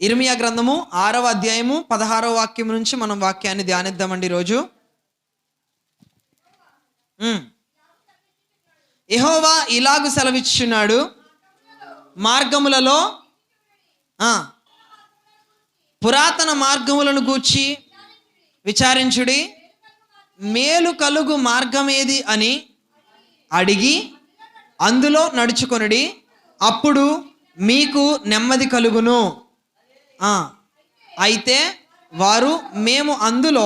ఇర్మియా గ్రంథము 6వ అధ్యాయము 16వ వాక్యం నుంచి మనం వాక్యాన్ని ధ్యానిద్దామండి ఈరోజు. యెహోవా ఇలాగు సెలవిచ్చుచున్నాడు, మార్గములలో పురాతన మార్గములను గూర్చి విచారించుడి, మేలు కలుగు మార్గమేది అని అడిగి అందులో నడుచుకొనుడి, అప్పుడు మీకు నెమ్మది కలుగును. అయితే వారు మేము అందులో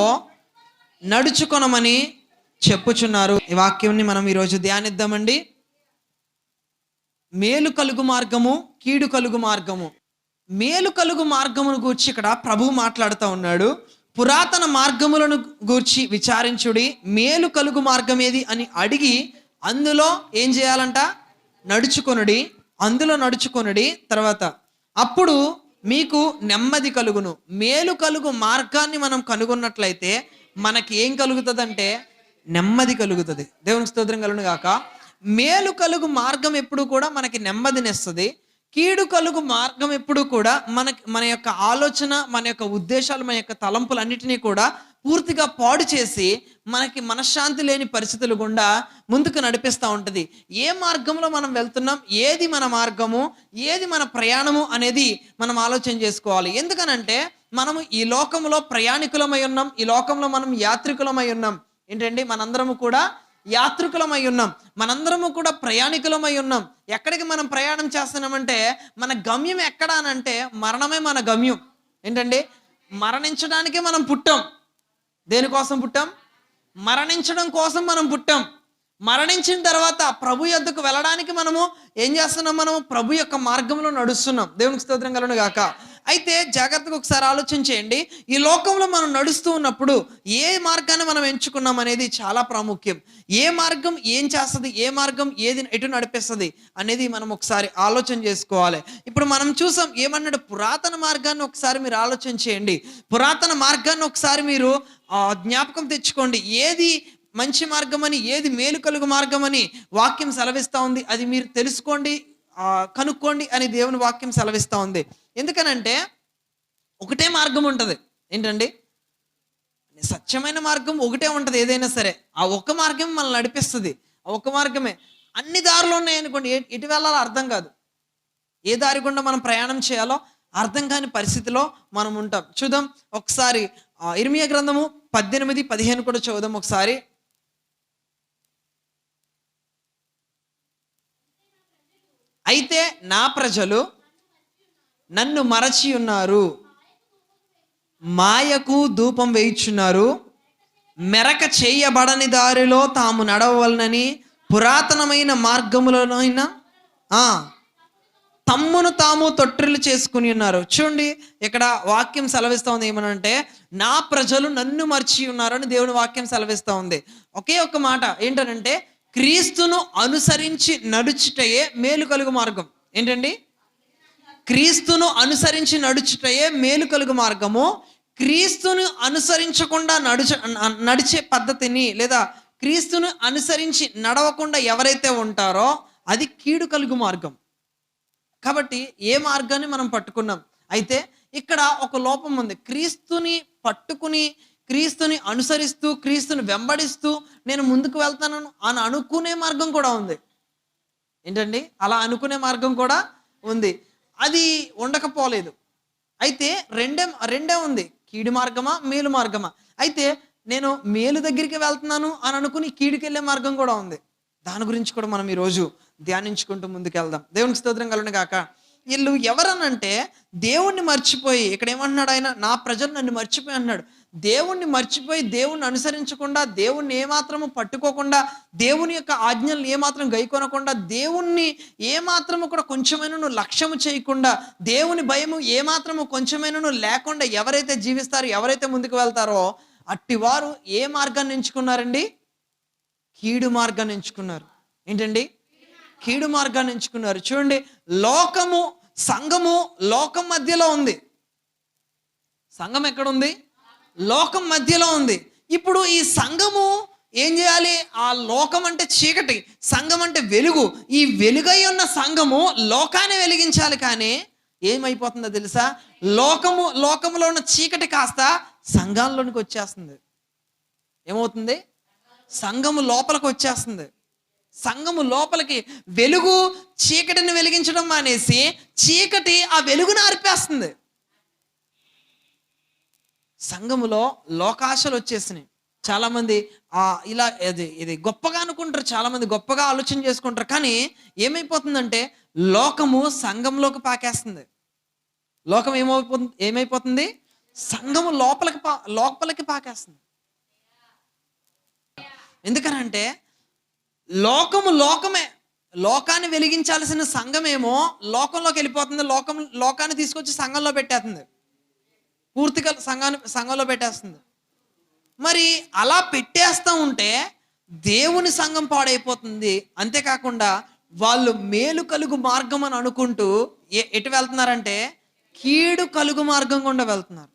నడుచుకొనమని చెప్పుచున్నారు. ఈ వాక్యంని మనం ఈరోజు ధ్యానిద్దామండి. మేలు కలుగు మార్గము, కీడు కలుగు మార్గము. మేలు కలుగు మార్గమును గూర్చి ఇక్కడ ప్రభువు మాట్లాడుతూ ఉన్నాడు. పురాతన మార్గములను గూర్చి విచారించుడి, మేలు కలుగు మార్గం ఏది అని అడిగి అందులో ఏం చేయాలంట? నడుచుకొనుడి, అందులో నడుచుకొనుడి. తర్వాత అప్పుడు మీకు నెమ్మది కలుగును. మేలు కలుగు మార్గాన్ని మనం కనుగొన్నట్లయితే మనకి ఏం కలుగుతుందంటే నెమ్మది కలుగుతుంది. దేవునికి స్తోత్రం కలుగును గాక. మేలు కలుగు మార్గం ఎప్పుడు కూడా మనకి నెమ్మదినిస్తుంది. కీడు కలుగు మార్గం ఎప్పుడు కూడా మన యొక్క ఆలోచన, మన యొక్క ఉద్దేశాలు, మన యొక్క తలంపులన్నిటినీ కూడా పూర్తిగా పాడు చేసి మనకి మనశ్శాంతి లేని పరిస్థితులు గుండా ముందుకు నడిపిస్తూ ఉంటుంది. ఏ మార్గంలో మనం వెళ్తున్నాం, ఏది మన మార్గము, ఏది మన ప్రయాణము అనేది మనం ఆలోచన చేసుకోవాలి. ఎందుకనంటే మనము ఈ లోకంలో ప్రయాణికులమై ఉన్నాం, ఈ లోకంలో మనం యాత్రికులమై ఉన్నాం. ఏంటండి, మనందరము కూడా యాత్రికులమై ఉన్నాం, మనందరము కూడా ప్రయాణికులమై ఉన్నాం. ఎక్కడికి మనం ప్రయాణం చేస్తున్నామంటే మన గమ్యం ఎక్కడ అనంటే మరణమే మన గమ్యం. ఏంటండి, మరణించడానికే మనం పుట్టాం. దేనికోసం పుట్టాం? మరణించడం కోసం మనం పుట్టాం. మరణించిన తర్వాత ప్రభు యొద్దకు వెళ్ళడానికి మనము ఏం చేస్తున్నాం? మనము ప్రభు యొక్క మార్గంలో నడుస్తున్నాం. దేవునికి స్తోత్రం కలుగును గాక. అయితే జాగ్రత్తగా ఒకసారి ఆలోచన చేయండి. ఈ లోకంలో మనం నడుస్తూ ఉన్నప్పుడు ఏ మార్గాన్ని మనం ఎంచుకున్నాం అనేది చాలా ప్రాముఖ్యం. ఏ మార్గం ఏం చేస్తుంది, ఏ మార్గం ఏది ఎటు నడిపిస్తుంది అనేది మనం ఒకసారి ఆలోచన చేసుకోవాలి. ఇప్పుడు మనం చూసాం ఏమన్నాడు? పురాతన మార్గాన్ని ఒకసారి మీరు ఆలోచన చేయండి. పురాతన మార్గాన్ని ఒకసారి మీరు జ్ఞాపకం తెచ్చుకోండి. ఏది మంచి మార్గం అని, ఏది మేలు కలుగు మార్గం అని వాక్యం సెలవిస్తూ ఉంది. అది మీరు తెలుసుకోండి, కనుక్కోండి అని దేవుని వాక్యం సెలవిస్తూ ఉంది. ఎందుకనంటే ఒకటే మార్గం ఉంటుంది. ఏంటండి, సత్యమైన మార్గం ఒకటే ఉంటుంది. ఏదైనా సరే ఆ ఒక్క మార్గం మనల్ని నడిపిస్తుంది. ఆ ఒక్క మార్గమే. అన్ని దారులు ఉన్నాయి అనుకోండి, ఎటు వెళ్ళాలో అర్థం కాదు. ఏ దారి గుండా మనం ప్రయాణం చేయాలో అర్థం కాని పరిస్థితిలో మనం ఉంటాం. చూద్దాం ఒకసారి ఇర్మియా గ్రంథము 18-15 కూడా చూద్దాం ఒకసారి. అయితే నా ప్రజలు నన్ను మరచి ఉన్నారు, మాయకు ధూపం వేయుచున్నారు, మెరక చేయబడని దారిలో తాము నడవవలనని పురాతనమైన మార్గములనైనా తమ్మును తాము తొట్టిల్లు చేసుకుని ఉన్నారు. చూడండి, ఇక్కడ వాక్యం సెలవిస్తూ ఉంది ఏమనంటే నా ప్రజలు నన్ను మర్చి ఉన్నారు అని దేవుని వాక్యం సెలవిస్తూ ఉంది. ఒకే ఒక్క మాట ఏంటనంటే క్రీస్తును అనుసరించి నడుచుటయే మేలు కలుగు మార్గం. ఏంటండి, క్రీస్తును అనుసరించి నడుచుటయే మేలు కలుగు మార్గము. క్రీస్తును అనుసరించకుండా నడిచే పద్ధతిని, లేదా క్రీస్తును అనుసరించి నడవకుండా ఎవరైతే ఉంటారో అది కీడు కలుగు మార్గం. కాబట్టి ఏ మార్గాన్ని మనం పట్టుకున్నాం? అయితే ఇక్కడ ఒక లోపం ఉంది. క్రీస్తుని పట్టుకుని, క్రీస్తుని అనుసరిస్తూ, క్రీస్తుని వెంబడిస్తూ నేను ముందుకు వెళ్తాను అని అనుకునే మార్గం కూడా ఉంది. ఏంటండి, అలా అనుకునే మార్గం కూడా ఉంది. అది ఉండకపోలేదు. అయితే రెండే ఉంది, కీడు మార్గమా మేలు మార్గమా. అయితే నేను మేలు దగ్గరికి వెళ్తున్నాను అని అనుకుని కీడుకి వెళ్ళే మార్గం కూడా ఉంది. దాని గురించి కూడా మనం ఈరోజు ధ్యానించుకుంటూ ముందుకెళ్దాం. దేవునికి స్తోత్రం కలుగును గాక. వీళ్ళు ఎవరనంటే దేవుణ్ణి మర్చిపోయి, ఇక్కడ ఏమంటున్నాడు ఆయన? నా ప్రజలు నన్ను మర్చిపోయి అన్నాడు. దేవుణ్ణి మర్చిపోయి, దేవుణ్ణి అనుసరించకుండా, దేవుణ్ణి ఏమాత్రము పట్టుకోకుండా, దేవుని యొక్క ఆజ్ఞలను ఏమాత్రం గైకొనకుండా, దేవుణ్ణి ఏమాత్రము కూడా కొంచెమైనా లక్ష్యము చేయకుండా, దేవుని భయము ఏమాత్రము కొంచెమైనా లేకుండా ఎవరైతే జీవిస్తారో, ఎవరైతే ముందుకు వెళ్తారో అట్టివారు ఏ మార్గాన్ని ఎంచుకున్నారండి? కీడు మార్గాన్ని ఎంచుకున్నారు. ఏంటండి, కీడు మార్గాన్ని ఎంచుకున్నారు. చూడండి, లోకము, సంఘము లోకం మధ్యలో ఉంది. సంఘం ఎక్కడుంది? లోకం మధ్యలో ఉంది. ఇప్పుడు ఈ సంఘము ఏం చేయాలి? ఆ లోకం అంటే చీకటి, సంఘం అంటే వెలుగు. ఈ వెలుగై ఉన్న సంఘము లోకాన్ని వెలిగించాలి, కానీ ఏమైపోతుందో తెలుసా? లోకములో ఉన్న చీకటి కాస్త సంఘాల్లోనికి వచ్చేస్తుంది. ఏమవుతుంది? సంఘము లోపలికి వచ్చేస్తుంది. సంఘము లోపలికి వెలుగు చీకటిని వెలిగించడం మానేసి చీకటి ఆ వెలుగును ఆర్పేస్తుంది. సంఘములో లోకాశలు వచ్చేసినాయి. చాలామంది ఇలా ఇది గొప్పగా అనుకుంటారు, చాలామంది గొప్పగా ఆలోచన చేసుకుంటారు. కానీ ఏమైపోతుందంటే లోకము సంఘంలోకి పాకేస్తుంది. లోకం ఏమైపోతుంది? సంఘము లోపలికి పాకేస్తుంది. ఎందుకనంటే లోకమే, లోకాన్ని వెలిగించాల్సిన సంఘమేమో లోకంలోకి వెళ్ళిపోతుంది. లోకాన్ని తీసుకొచ్చి సంఘంలో పెట్టేస్తుంది, పూర్తిగా సంఘంలో పెట్టేస్తుంది. మరి అలా పెట్టేస్తూ ఉంటే దేవుని సంఘం పాడైపోతుంది. అంతేకాకుండా వాళ్ళు మేలు కలుగు మార్గం అని అనుకుంటూ ఎటు వెళ్తున్నారంటే కీడు కలుగు మార్గం గుండా వెళ్తున్నారు.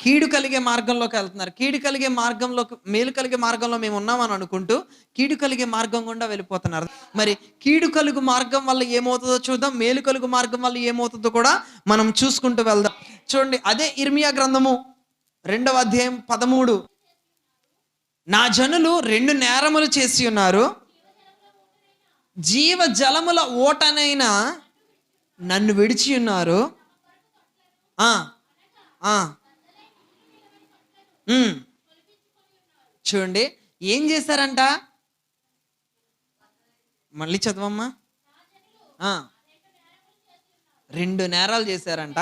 కీడు కలిగే మార్గంలోకి వెళ్తున్నారు. కీడు కలిగే మార్గంలోకి, మేలు కలిగే మార్గంలో మేము ఉన్నామని అనుకుంటూ కీడు కలిగే మార్గం గుండా వెళ్ళిపోతున్నారు. మరి కీడు కలుగు మార్గం వల్ల ఏమవుతుందో చూద్దాం, మేలు కలుగు మార్గం వల్ల ఏమవుతుందో కూడా మనం చూసుకుంటూ వెళ్దాం. చూడండి, అదే ఇర్మియా గ్రంథము 2వ అధ్యాయం 13. నా జనులు 2 నేరములు చేసి ఉన్నారు, జీవ జలముల ఓటనైన నన్ను విడిచి ఉన్నారు. చూడండి ఏం చేశారంట, మళ్ళీ చదవమ్మా. 2 నేరాలు చేశారంట.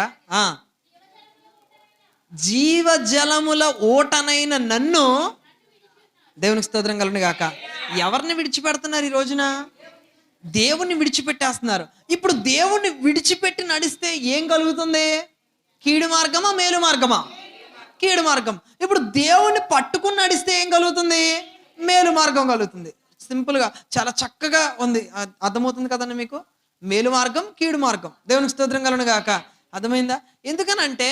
జీవజలముల ఓటనైన నన్ను, దేవునికి స్తోత్రం కలుగును గాక. ఎవరిని విడిచిపెడుతున్నారు ఈ రోజున? దేవుణ్ణి విడిచిపెట్టేస్తున్నారు. ఇప్పుడు దేవుణ్ణి విడిచిపెట్టి నడిస్తే ఏం కలుగుతుంది? కీడు మార్గమా మేలు మార్గమా? కీడు మార్గం. ఇప్పుడు దేవుణ్ణి పట్టుకుని నడిస్తే ఏం కలుగుతుంది? మేలు మార్గం కలుగుతుంది. సింపుల్గా చాలా చక్కగా ఉంది, అర్థమవుతుంది కదండి మీకు? మేలు మార్గం, కీడు మార్గం. దేవునికి స్తోత్రం కలుగును గాక. అర్థమైందా? ఎందుకనంటే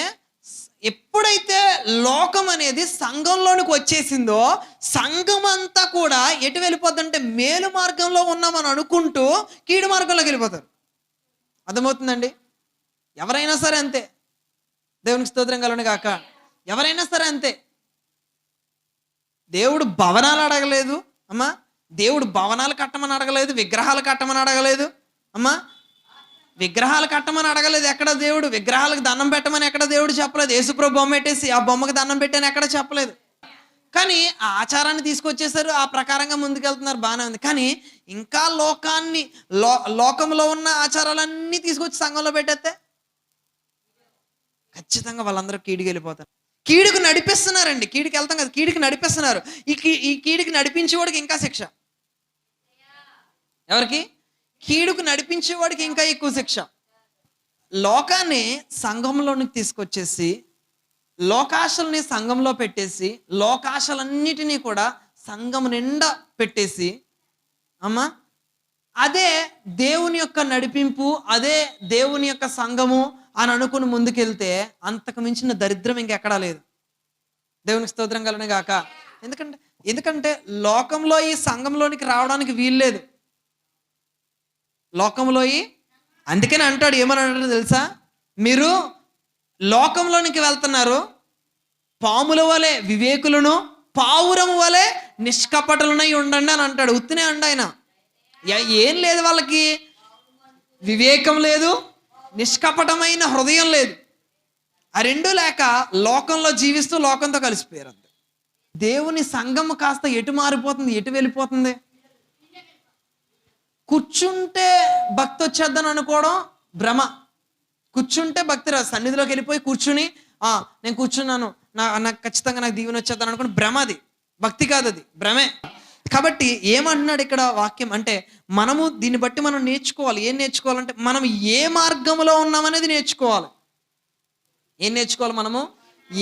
ఎప్పుడైతే లోకం అనేది సంఘంలోనికి వచ్చేసిందో సంఘం అంతా కూడా ఎటు వెళ్ళిపోద్దంటే మేలు మార్గంలో ఉన్నామని అనుకుంటూ కీడు మార్గంలోకి వెళ్ళిపోతారు. అర్థమవుతుందండి? ఎవరైనా సరే అంతే. దేవునికి స్తోత్రం కలుగును గాక. ఎవరైనా సరే అంతే. దేవుడు భవనాలు అడగలేదు అమ్మా, దేవుడు భవనాలు కట్టమని అడగలేదు, విగ్రహాలు కట్టమని అడగలేదు అమ్మా, విగ్రహాలు కట్టమని అడగలేదు. ఎక్కడ దేవుడు విగ్రహాలకు దండం పెట్టమని ఎక్కడ దేవుడు చెప్పలేదు. యేసుప్రభు బొమ్మ పెట్టేసి ఆ బొమ్మకు దండం పెట్టని ఎక్కడ చెప్పలేదు. కానీ ఆ ఆచారాన్ని తీసుకొచ్చేసారు, ఆ ప్రకారంగా ముందుకెళ్తున్నారు, బాగానే ఉంది. కానీ ఇంకా లోకంలో ఉన్న ఆచారాలన్నీ తీసుకొచ్చి సంఘంలో పెట్టేస్తే ఖచ్చితంగా వాళ్ళందరూ కీడుకి వెళ్ళిపోతారు. కీడుకు నడిపిస్తున్నారండి. కీడుకి వెళ్తాం కదా, కీడుకి నడిపిస్తున్నారు. ఈ కీడుకి నడిపించేవాడికి ఇంకా శిక్ష. ఎవరికి? కీడుకు నడిపించేవాడికి ఇంకా ఎక్కువ శిక్ష. లోకాన్ని సంఘంలోనికి తీసుకొచ్చేసి లోకాశల్ని సంఘంలో పెట్టేసి లోకాశలన్నిటినీ కూడా సంఘం నిండా పెట్టేసి అమ్మా, అదే దేవుని యొక్క నడిపింపు, అదే దేవుని యొక్క సంఘము అని అనుకుని ముందుకెళ్తే అంతకు మించిన దరిద్రం ఇంకెక్కడా లేదు. దేవునికి స్తోత్రం కలుగును గాక. ఎందుకంటే లోకంలో ఈ సంఘంలోనికి రావడానికి వీల్లేదు. లోకంలో అందుకని అంటాడు, ఏమని అంటాడు తెలుసా? మీరు లోకంలోనికి వెళ్తున్నారు, పాముల వలె వివేకులను పావురము వలె నిష్కపటులనై ఉండండి అని అంటాడు. ఉత్తినే అండి ఆయన. ఏం లేదు వాళ్ళకి, వివేకం లేదు, నిష్కపటమైన హృదయం లేదు. ఆ రెండు లేక లోకంలో జీవిస్తూ లోకంతో కలిసిపోయారు. అంతే. దేవుని సంఘం కాస్త ఎటు మారిపోతుంది, ఎటు వెళ్ళిపోతుంది? కూర్చుంటే భక్తి వచ్చేద్దని అనుకోవడం భ్రమ. కూర్చుంటే భక్తి రాదు. సన్నిధిలోకి వెళ్ళిపోయి కూర్చుని నేను కూర్చున్నాను, నాకు ఖచ్చితంగా నాకు దీవెన వచ్చేద్దని అనుకోండి, భ్రమ. అది భక్తి కాదు, అది భ్రమే. కాబట్టి ఏమంటున్నాడు ఇక్కడ వాక్యం అంటే, మనము దీన్ని బట్టి మనం నేర్చుకోవాలి. ఏం నేర్చుకోవాలంటే మనం ఏ మార్గంలో ఉన్నామనేది నేర్చుకోవాలి. ఏం నేర్చుకోవాలి? మనము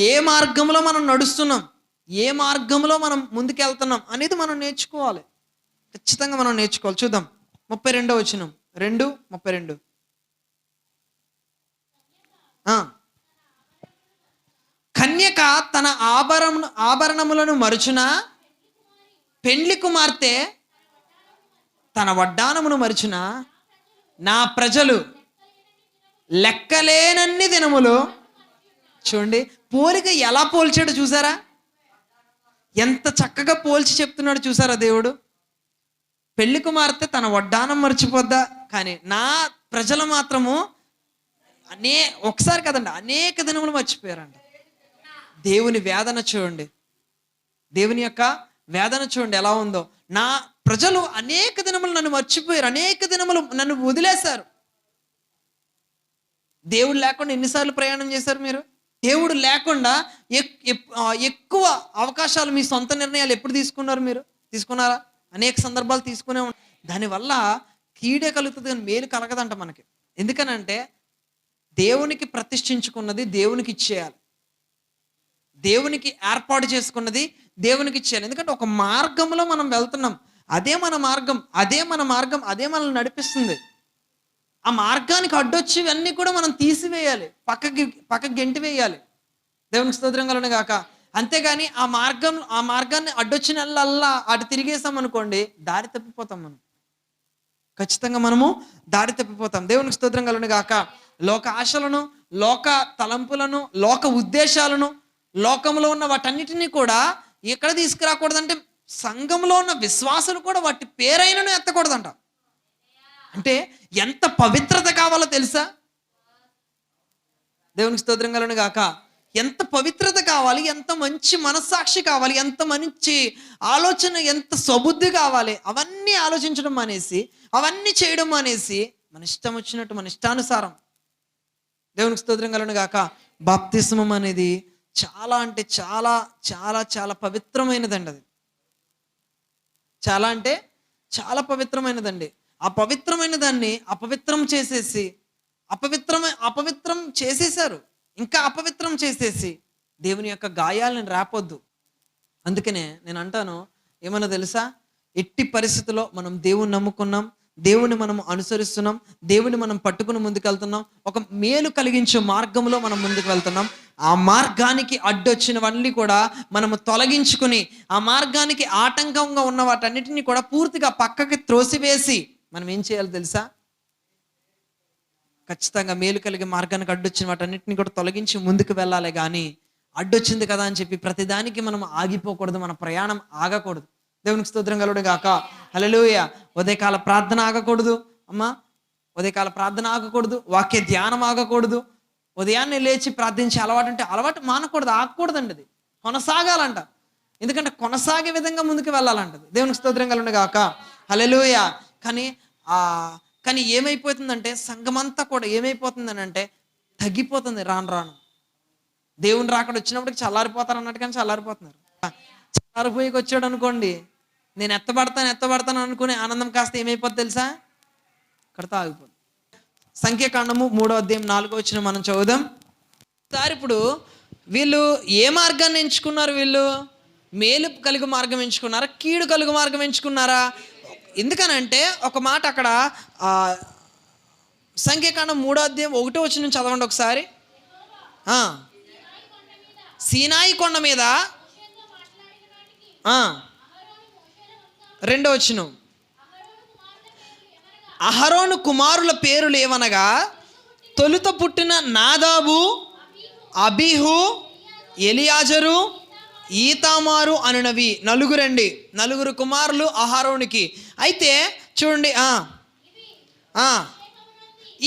ఏ మార్గంలో మనం నడుస్తున్నాం, ఏ మార్గంలో మనం ముందుకెళ్తున్నాం అనేది మనం నేర్చుకోవాలి. ఖచ్చితంగా మనం నేర్చుకోవాలి. చూద్దాం 32వ వచనం, 2:32. కన్యక తన ఆభరణములను మరుచునా, పెండ్లి కుమార్తె తన వడ్డానమును మరుచునా, నా ప్రజలు లెక్కలేనన్ని దినములు. చూడండి పోలిక ఎలా పోల్చాడు చూసారా, ఎంత చక్కగా పోల్చి చెప్తున్నాడు చూసారా దేవుడు. పెళ్లి కుమార్తె తన వడ్డానం మర్చిపోద్దా, కానీ నా ప్రజలు మాత్రము ఒకసారి కదండి అనేక దినములు మర్చిపోయారంట. దేవుని వేదన చూడండి, దేవుని యొక్క వేదన చూడండి ఎలా ఉందో. నా ప్రజలు అనేక దినములు నన్ను మర్చిపోయారు, అనేక దినములు నన్ను వదిలేశారు. దేవుడు లేకుండా ఎన్నిసార్లు ప్రయాణం చేశారు మీరు? దేవుడు లేకుండా ఎక్కువ అవకాశాలు మీ సొంత నిర్ణయాలు ఎప్పుడు తీసుకున్నారు? మీరు తీసుకున్నారా? అనేక సందర్భాలు తీసుకునే ఉంటారు. దానివల్ల కీడే కలుగుతుంది కానీ మేలు కలగదంట మనకి. ఎందుకనంటే దేవునికి ప్రతిష్ఠించుకున్నది దేవునికి ఇచ్చేయాలి, దేవునికి ఏర్పాటు చేసుకున్నది దేవునికి ఇచ్చేయాలి. ఎందుకంటే ఒక మార్గంలో మనం వెళ్తున్నాం, అదే మన మార్గం, అదే మన మార్గం, అదే మనల్ని నడిపిస్తుంది. ఆ మార్గానికి అడ్డొచ్చి అన్నీ కూడా మనం తీసివేయాలి, పక్కకి గెంటి వేయాలి. దేవునికి స్తోత్రం కలుగును గాక. అంతేగాని ఆ మార్గాన్ని అడ్డొచ్చినల్లా అటు తిరిగేసాం అనుకోండి, దారి తప్పిపోతాం మనం. ఖచ్చితంగా మనము దారి తప్పిపోతాం. దేవునికి స్తోత్రం కలుగును గాక. లోక ఆశలను, లోక తలంపులను, లోక ఉద్దేశాలను, లోకంలో ఉన్న వాటన్నిటినీ కూడా ఎక్కడ తీసుకురాకూడదంటే సంఘంలో ఉన్న విశ్వాసులు కూడా వాటి పేరైనను ఎత్తకూడదంట. అంటే ఎంత పవిత్రత కావాలో తెలుసా? దేవునికి స్తోత్రం కలుగును గాక. ఎంత పవిత్రత కావాలి, ఎంత మంచి మనస్సాక్షి కావాలి, ఎంత మంచి ఆలోచన, ఎంత సబుద్ధి కావాలి. అవన్నీ ఆలోచించడం మానేసి, అవన్నీ చేయడం మానేసి మన ఇష్టం వచ్చినట్టు, మన ఇష్టానుసారం. దేవునికి స్తోత్రం కలుగును గాక. బాప్తిస్మం అనేది చాలా అంటే చాలా చాలా చాలా పవిత్రమైనదండి. అది చాలా అంటే చాలా పవిత్రమైనదండి. ఆ పవిత్రమైన దాన్ని అపవిత్రం చేసేసారు. ఇంకా అపవిత్రం చేసేసి దేవుని యొక్క గాయాలను రాపొద్దు. అందుకనే నేను అంటాను, ఏమన్నా తెలుసా, ఎట్టి పరిస్థితుల్లో మనం దేవుని నమ్ముకున్నాం, దేవుని మనం అనుసరిస్తున్నాం, దేవుని మనం పట్టుకుని ముందుకెళ్తున్నాం, ఒక మేలు కలిగించే మార్గంలో మనం ముందుకు వెళ్తున్నాం. ఆ మార్గానికి అడ్డొచ్చినవన్నీ కూడా మనము తొలగించుకుని, ఆ మార్గానికి ఆటంకంగా ఉన్న వాటన్నిటిని కూడా పూర్తిగా పక్కకి త్రోసివేసి మనం ఏం చేయాలి తెలుసా? ఖచ్చితంగా మేలు కలిగే మార్గానికి అడ్డొచ్చిన వాటన్నిటిని కూడా తొలగించి ముందుకు వెళ్ళాలి. కానీ అడ్డొచ్చింది కదా అని చెప్పి ప్రతిదానికి మనం ఆగిపోకూడదు, మన ప్రయాణం ఆగకూడదు. దేవునికి స్తోత్రం కలుగును గాక. హల్లెలూయా. ఉదయకాల ప్రార్థన ఆగకూడదు అమ్మా, ఉదయకాల ప్రార్థన ఆగకూడదు, వాక్య ధ్యానం ఆగకూడదు. ఉదయాన్నే లేచి ప్రార్థించే అలవాటు అంటే అలవాటు మానకూడదు, ఆగకూడదండి. అది కొనసాగాలంట. ఎందుకంటే కొనసాగే విధంగా ముందుకు వెళ్ళాలంటది. దేవునికి స్తోత్రం కలుగును గాక. హల్లెలూయా. కానీ ఏమైపోతుందంటే సంఘమంతా కూడా ఏమైపోతుందని అంటే తగ్గిపోతుంది. రాను దేవుని రాకడ వచ్చినప్పటికి చల్లారిపోతారు అన్నట్టుగానే చల్లారిపోతున్నారు. చల్లారిపోయికి వచ్చాడు అనుకోండి, నేను ఎత్తబడతాను అనుకునే ఆనందం కాస్త ఏమైపోతుంది తెలుసా? ఇక్కడతో ఆగిపోతుంది. సంఖ్యాకాండము 3వ అధ్యాయం 4వ వచనం మనం చదువుదాం. సార్ ఇప్పుడు వీళ్ళు ఏ మార్గాన్ని ఎంచుకున్నారు? వీళ్ళు మేలు కలుగు మార్గం ఎంచుకున్నారా, కీడు కలుగు మార్గం ఎంచుకున్నారా? ఎందుకనంటే ఒక మాట అక్కడ సంఖ్యాకాండం 3వ అధ్యాయం 1వ వచనం చదవండి ఒకసారి. సీనాయి కొండ మీద 2వ వచనం, అహరోను కుమారుల పేరులు ఏవనగా తొలుత పుట్టిన నాదాబు, అబీహు, ఎలియాజరు, ఈతామారు అనునవి నలుగురు కుమారులు అహరోనుకి. అయితే చూడండి,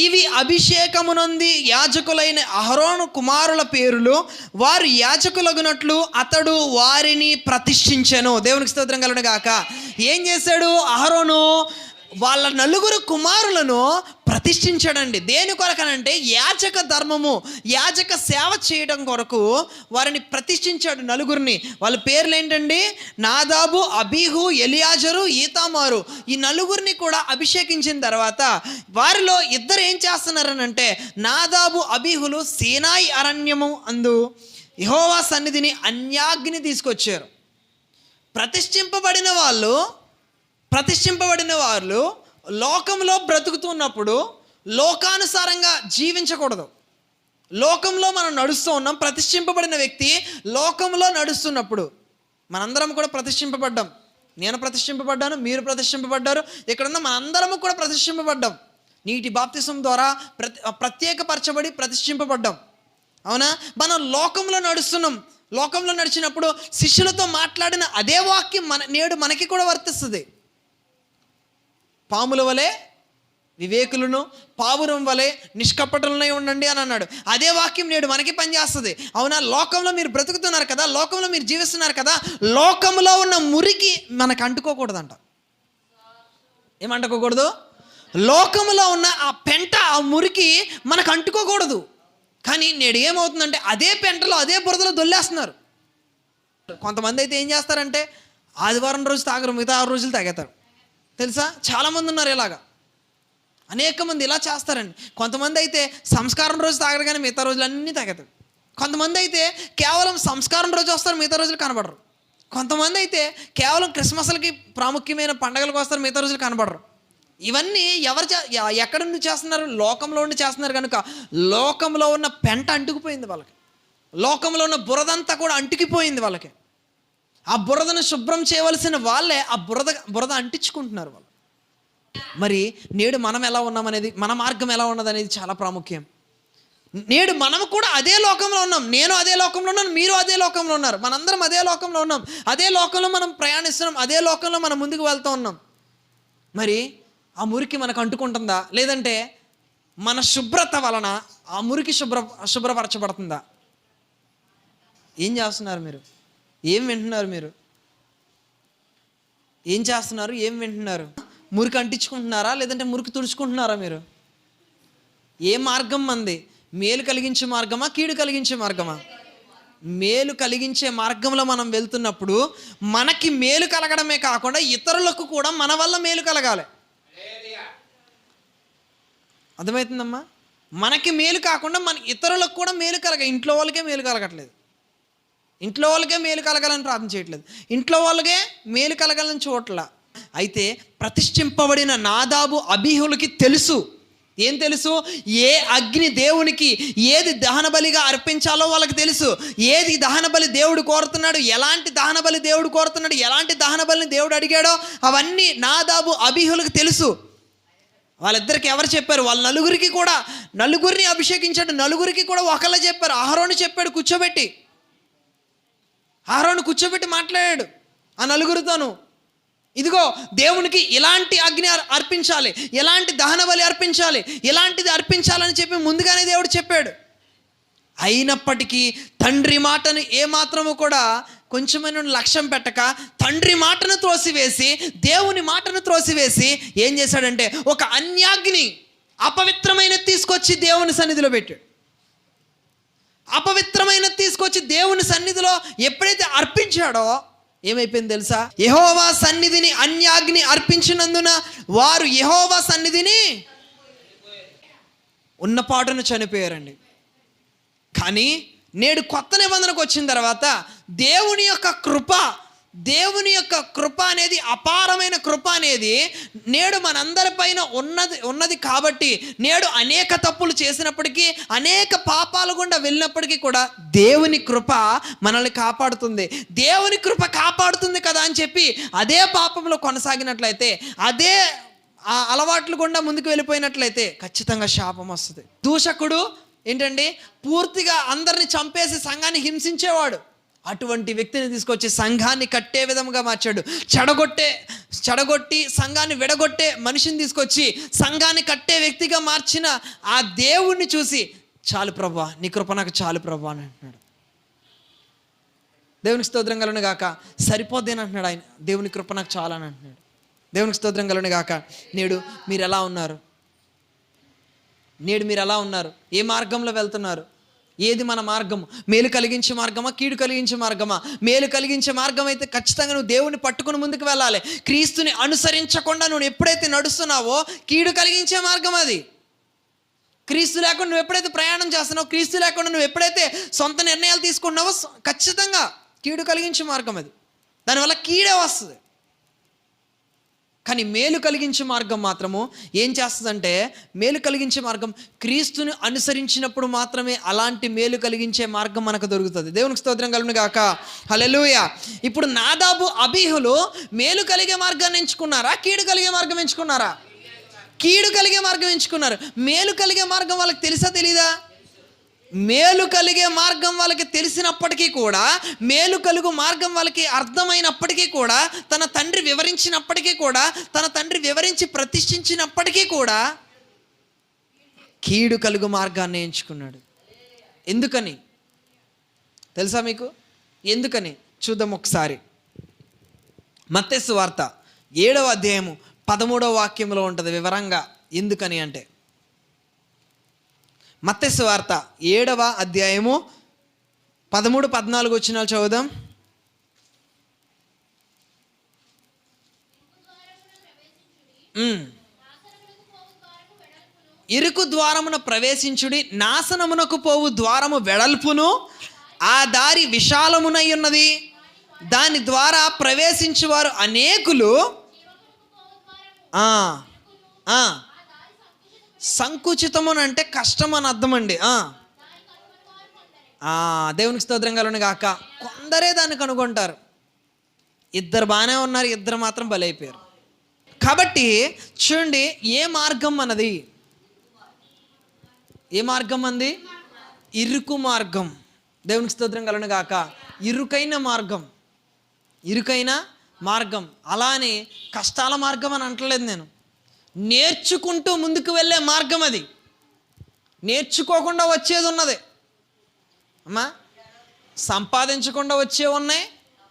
ఇవి అభిషేకమునంది యాజకులైన అహరోను కుమారుల పేరులు. వారు యాజకులగునట్లు అతడు వారిని ప్రతిష్ఠించెను. దేవునికి స్తోత్రం కలుగును గాక. ఏం చేశాడు అహరోను? వాళ్ళ నలుగురు కుమారులను ప్రతిష్ఠించాడండి. దేని కొరకనంటే యాజక ధర్మము, యాజక సేవ చేయడం కొరకు వారిని ప్రతిష్ఠించాడు నలుగురిని. వాళ్ళ పేర్లు ఏంటండి? నాదాబు, అబీహు, ఎలియాజరు, ఈతామారు. ఈ నలుగురిని కూడా అభిషేకించిన తర్వాత వారిలో ఇద్దరు ఏం చేస్తున్నారనంటే, నాదాబు, అబీహులు సీనాయి అరణ్యము అందు యెహోవా సన్నిధిని అన్యాగ్ని తీసుకొచ్చారు. ప్రతిష్ఠింపబడిన వాళ్ళు లోకంలో బ్రతుకుతున్నప్పుడు లోకానుసారంగా జీవించకూడదు. లోకంలో మనం నడుస్తూ ఉన్నాం. ప్రతిష్ఠింపబడిన వ్యక్తి లోకంలో నడుస్తున్నప్పుడు, మనందరం కూడా ప్రతిష్ఠింపబడ్డాం. నేను ప్రతిష్ఠింపబడ్డాను, మీరు ప్రతిష్ఠింపబడ్డారు, ఇక్కడున్న మనందరము కూడా ప్రతిష్ఠింపబడ్డాం. నీటి బాప్తిసం ద్వారా ప్రత్యేకపరచబడి ప్రతిష్ఠింపబడ్డాం. అవునా? మనం లోకంలో నడుస్తున్నాం. లోకంలో నడిచినప్పుడు శిష్యులతో మాట్లాడిన అదే వాక్యం నేడు మనకి కూడా వర్తిస్తుంది. పాముల వలె వివేకులను, పావురం వలె నిష్కపటులనై ఉండండి అని అన్నాడు. అదే వాక్యం నేడు మనకి పనిచేస్తుంది. అవునా? లోకంలో మీరు బ్రతుకుతున్నారు కదా, లోకంలో మీరు జీవిస్తున్నారు కదా, లోకంలో ఉన్న మురికి మనకు అంటుకోకూడదంట. ఏమంటుకోకూడదు? లోకంలో ఉన్న ఆ పెంట, ఆ మురికి మనకు అంటుకోకూడదు. కానీ నేడు ఏమవుతుందంటే అదే పెంటలో, అదే బురదలో దొల్లేస్తున్నారు. కొంతమంది అయితే ఏం చేస్తారంటే ఆదివారం రోజు తాగరు, మిగతా 6 రోజులు తాగేస్తారు. తెలుసా? చాలామంది ఉన్నారు ఇలాగా. అనేక మంది ఇలా చేస్తారండి. కొంతమంది అయితే సంస్కారం రోజు తాగరు కానీ మిగతా రోజులు అన్నీ తాగేతారు. కొంతమంది అయితే కేవలం సంస్కారం రోజు వస్తారు, మిగతా రోజులు కనబడరు. కొంతమంది అయితే కేవలం క్రిస్మస్లకి ప్రాముఖ్యమైన పండగలకు వస్తారు, మిగతా రోజులు కనబడరు. ఇవన్నీ ఎక్కడ నుండి చేస్తున్నారు? లోకంలో ఉండి చేస్తున్నారు. కనుక లోకంలో ఉన్న పెంట అంటుకుపోయింది వాళ్ళకి. లోకంలో ఉన్న బురదంతా కూడా అంటుకుపోయింది వాళ్ళకి. ఆ బురదను శుభ్రం చేయవలసిన వాళ్ళే ఆ బురద అంటించుకుంటున్నారు వాళ్ళు. మరి నేడు మనం ఎలా ఉన్నామనేది, మన మార్గం ఎలా ఉన్నదనేది చాలా ప్రాముఖ్యం. నేడు మనం కూడా అదే లోకంలో ఉన్నాం. నేను అదే లోకంలో ఉన్నాను, మీరు అదే లోకంలో ఉన్నారు. మనందరం అదే లోకంలో ఉన్నాం. అదే లోకంలో మనం ప్రయాణిస్తున్నాం. అదే లోకంలో మనం ముందుకు వెళ్తూ ఉన్నాం. మరి ఆ మురికి మనకు అంటుకుంటుందా, లేదంటే మన శుభ్రత వలన ఆ మురికి శుభ్రపరచబడుతుందా? ఏం చేస్తున్నారు మీరు? ఏం వింటున్నారు మీరు? ఏం చేస్తున్నారు? ఏం వింటున్నారు? మురికి అంటించుకుంటున్నారా, లేదంటే మురికి తుడుచుకుంటున్నారా మీరు? ఏ మార్గం మంది? మేలు కలిగించే మార్గమా, కీడు కలిగించే మార్గమా? మేలు కలిగించే మార్గంలో మనం వెళ్తున్నప్పుడు మనకి మేలు కలగడమే కాకుండా ఇతరులకు కూడా మన వల్ల మేలు కలగాలి. అర్థమవుతుందమ్మా? మనకి మేలు కాకుండా మన ఇతరులకు కూడా మేలు ఇంట్లో వాళ్ళకే మేలు కలగట్లేదు. ఇంట్లో వాళ్ళకే మేలు కలగాలని ప్రార్థన చేయట్లేదు. ఇంట్లో వాళ్ళకే మేలు కలగాలని చూడట్లా. అయితే ప్రతిష్ఠింపబడిన నాదాబు అబీహులకి తెలుసు. ఏం తెలుసు? ఏ అగ్ని దేవునికి ఏది దహన బలిగా అర్పించాలో వాళ్ళకి తెలుసు. ఏది దహన బలి దేవుడు కోరుతున్నాడు, ఎలాంటి దహన బలి దేవుడు కోరుతున్నాడు, ఎలాంటి దహన బలిని దేవుడు అడిగాడో అవన్నీ నాదాబు అబీహులకు తెలుసు. వాళ్ళిద్దరికి ఎవరు చెప్పారు? వాళ్ళ నలుగురిని అభిషేకించాడు. నలుగురికి కూడా ఒకళ్ళే చెప్పారు. అహరోను చెప్పాడు, అహరోను కూర్చోబెట్టి మాట్లాడాడు ఆ నలుగురితోనూ. ఇదిగో దేవునికి ఇలాంటి అగ్ని అర్పించాలి, ఎలాంటి దహన బలి అర్పించాలి, ఎలాంటిది అర్పించాలని చెప్పి ముందుగానే దేవుడు చెప్పాడు. అయినప్పటికీ తండ్రి మాటను ఏమాత్రము కూడా కొంచెమైన లక్ష్యం పెట్టక తండ్రి మాటను త్రోసివేసి, దేవుని మాటను త్రోసివేసి ఏం చేశాడంటే ఒక అన్యాగ్ని, అపవిత్రమైన తీసుకొచ్చి దేవుని సన్నిధిలో పెట్టాడు. అపవిత్రమైన తీసుకొచ్చి దేవుని సన్నిధిలో ఎప్పుడైతే అర్పించాడో ఏమైపోయింది తెలుసా? యెహోవా సన్నిధిని అన్యాగ్ని అర్పించినందున వారు యెహోవా సన్నిధిని ఉన్నపాటును చనిపోయారండి. కానీ నేడు కొత్త నిబంధనకు వచ్చిన తర్వాత దేవుని యొక్క కృప అనేది, అపారమైన కృప అనేది నేడు మనందరిపైన ఉన్నది కాబట్టి నేడు అనేక తప్పులు చేసినప్పటికీ, అనేక పాపాలు గుండా వెళ్ళినప్పటికీ కూడా దేవుని కృప మనల్ని కాపాడుతుంది. దేవుని కృప కాపాడుతుంది కదా అని చెప్పి అదే పాపంలో కొనసాగినట్లయితే, అదే ఆ అలవాట్లు గుండా ముందుకు వెళ్ళిపోయినట్లయితే ఖచ్చితంగా శాపం వస్తుంది. దూషకుడు ఏంటండి? పూర్తిగా అందరిని చంపేసి సంఘాన్ని హింసించేవాడు. అటువంటి వ్యక్తిని తీసుకొచ్చి సంఘాన్ని కట్టే విధంగా మార్చాడు. చెడగొట్టి సంఘాన్ని విడగొట్టే మనిషిని తీసుకొచ్చి సంఘాన్ని కట్టే వ్యక్తిగా మార్చిన ఆ దేవుణ్ణి చూసి, చాలు ప్రభువా, నీ కృప నాకు చాలు ప్రభువా అని అంటున్నాడు. దేవునికి స్తోత్రం కలుగును గాక. సరిపోద్దేని అంటున్నాడు ఆయన. దేవుని కృప నాకు చాలు అని అంటున్నాడు. దేవునికి స్తోత్రం కలుగును గాక. నేడు మీరు ఎలా ఉన్నారు? ఏ మార్గంలో వెళ్తున్నారు? ఏది మన మార్గము? మేలు కలిగించే మార్గమా, కీడు కలిగించే మార్గమా? మేలు కలిగించే మార్గం అయితే ఖచ్చితంగా నువ్వు దేవుని పట్టుకుని ముందుకు వెళ్ళాలి. క్రీస్తుని అనుసరించకుండా నువ్వు ఎప్పుడైతే నడుస్తున్నావో కీడు కలిగించే మార్గం అది. క్రీస్తు లేకుండా నువ్వు ఎప్పుడైతే ప్రయాణం చేస్తున్నావో, క్రీస్తు లేకుండా నువ్వు ఎప్పుడైతే సొంత నిర్ణయాలు తీసుకున్నావో ఖచ్చితంగా కీడు కలిగించే మార్గం అది. దానివల్ల కీడే వస్తుంది. కానీ మేలు కలిగించే మార్గం మాత్రము ఏం చేస్తుందంటే, మేలు కలిగించే మార్గం క్రీస్తుని అనుసరించినప్పుడు మాత్రమే అలాంటి మేలు కలిగించే మార్గం మనకు దొరుకుతుంది. దేవునికి స్తోత్రం కలుగును గాక. హల్లెలూయా. ఇప్పుడు నాదాబు అబీహులు మేలు కలిగే మార్గాన్ని ఎంచుకున్నారా, కీడు కలిగే మార్గం ఎంచుకున్నారా? కీడు కలిగే మార్గం ఎంచుకున్నారు. మేలు కలిగే మార్గం వాళ్ళకి తెలుసా తెలీదా? మేలు కలిగే మార్గం వాళ్ళకి తెలిసినప్పటికీ కూడా, మేలు కలుగు మార్గం వాళ్ళకి అర్థమైనప్పటికీ కూడా, తన తండ్రి వివరించినప్పటికీ కూడా, తన తండ్రి వివరించి ప్రతిష్ఠించినప్పటికీ కూడా కీడు కలుగు మార్గాన్ని ఎంచుకున్నాడు. ఎందుకని తెలుసా మీకు? ఎందుకని చూద్దాం ఒకసారి. మత్తయి సువార్త 7వ అధ్యాయము 13వ వాక్యంలో ఉంటుంది వివరంగా. ఎందుకని అంటే, మత్తయి సువార్త 7వ అధ్యాయము 13-14 వచనాలు చదువుదాం. ఇరుకు ద్వారమున ప్రవేశించుడి, నాశనమునకు పోవు ద్వారము వెడల్పును, ఆ దారి విశాలమునై ఉన్నది, దాని ద్వారా ప్రవేశించువారు అనేకులు. సంకుచితమును అంటే కష్టం అని అర్థం అండి. దేవునికి స్తోత్రం కలుగును గాక. కొందరే దాన్ని కనుగొంటారు. ఇద్దరు బాగానే ఉన్నారు, ఇద్దరు మాత్రం బలైపోయారు. కాబట్టి చూడండి, ఏ మార్గం అన్నది? ఏ మార్గం అంది? ఇరుకు మార్గం. దేవునికి స్తోత్రం కలుగును గాక. ఇరుకైన మార్గం, ఇరుకైన మార్గం. అలానే కష్టాల మార్గం అని అంటలేదు నేను. నేర్చుకుంటూ ముందుకు వెళ్ళే మార్గం అది. నేర్చుకోకుండా వచ్చేది ఉన్నది అమ్మా. సంపాదించకుండా వచ్చేవి ఉన్నాయి,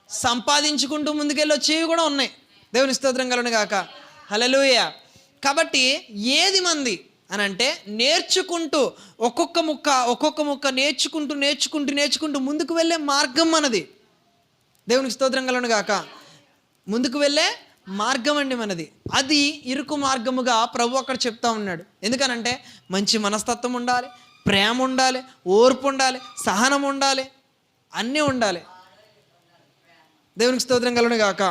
సంపాదించుకుంటూ ముందుకెళ్ళి వచ్చేవి కూడా ఉన్నాయి. దేవుని స్తోత్రం కలుగును గాక. హల్లెలూయా. కాబట్టి ఏది మంది అని అంటే, నేర్చుకుంటూ ఒక్కొక్క ముక్క నేర్చుకుంటూ ముందుకు వెళ్ళే మార్గం మనది. దేవునికి స్తోత్రం కలుగును గాక. ముందుకు వెళ్ళే మార్గం అండి మనది. అది ఇరుకు మార్గముగా ప్రభు అక్కడ చెప్తా ఉన్నాడు. ఎందుకనంటే, మంచి మనస్తత్వం ఉండాలి, ప్రేమ ఉండాలి, ఓర్పు ఉండాలి, సహనం ఉండాలి, అన్నీ ఉండాలి. దేవునికి స్తోత్రం కలుగును గాక.